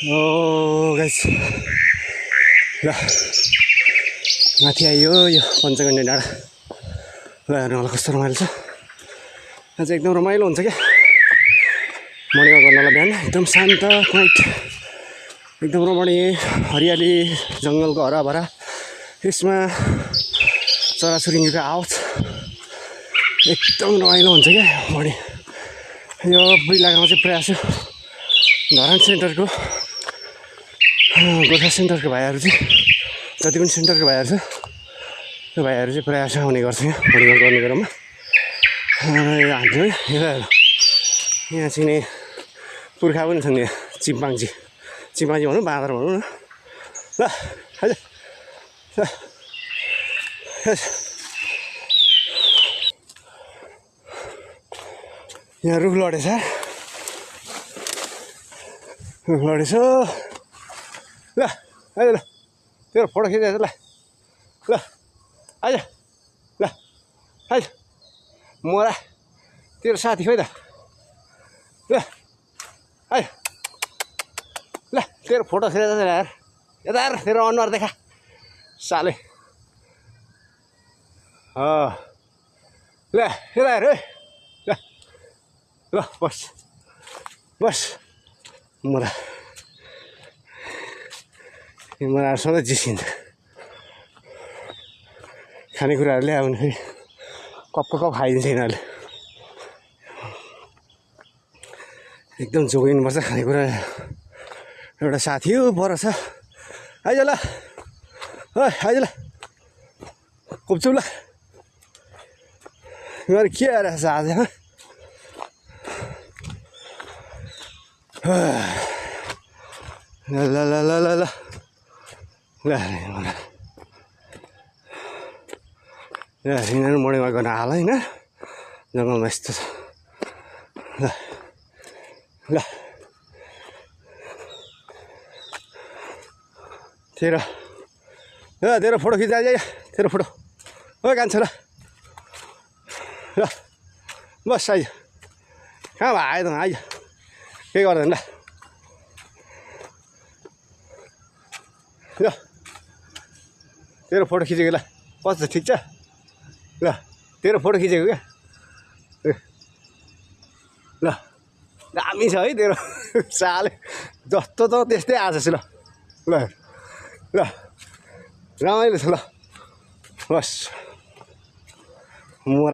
ओ guys ल माथि आइयो यो पञ्चकन्या डाँडा ल हेर्नु होला कस्तो रमाइलो छ। आज एकदम रमाइलो हुन्छ क्या मर्निङमा गर्नलाई बिहान एकदम शान्त क्वाइट एकदम रमणीय हरियाली जङ्गलको हराभरा यसमा चराचुरुङ्गीको आवाज एकदम रमाइलो हुन्छ क्या मर्निङ। यो इलाकामा चाहिँ प्रायः जस्तो धरान सेन्टरको गोर्खा सेन्टरको भाइहरू चाहिँ जति पनि सेन्टरको भाइहरू छ त्यो भाइहरू चाहिँ प्रायः जस्तो आउने गर्छ यहाँ मर्निङमा गर्ने क्रममा। हाम्रो यहाँ चाहिँ नि पुर्खा पनि छन् यहाँ चिम्पाङ्जी भनौँ बाँदर भनौँ न ल हजुर यहाँ रुख लडेछ ल अहिले ल तेरो फोटो खिचेछ ल ल आइज ल आइज मोरा तेरो साथी खोइ त ल आइज ल तेरो फोटो खिचेछ यार यता हेर तेरो अनुहार देखा साले ल यता हेर ल ल बस मोरा मलाई सधैँ जिसिन्छ खानेकुराहरू ल्यायो भने फेरि कप खाइदिन्छ यिनीहरूले एकदम जोगिनुपर्छ खानेकुरा। एउटा साथी हो पर छ आइज ल आइज ल कोप्छु ल यिनीहरू के आइरहेछ आज ल ल ल ल ल ल यिनीहरू मर्निङमा गर्न हाल होइन जङ्गलमा यस्तो छ ल ल तेरो फोटो खिच्दा तेरो फोटो हो कान्छ ल ल बस आइज कहाँ भयो आयो त आइज केही गर्दैन ल ल तेरो फोटो खिचेको ल कस्तो ठिक छ ल तेरो फोटो खिचेको क्या ल दामी छ है तेरो साले जस्तो त त्यस्तै आएको छ ल ल ल रमाइलो छ ल बस म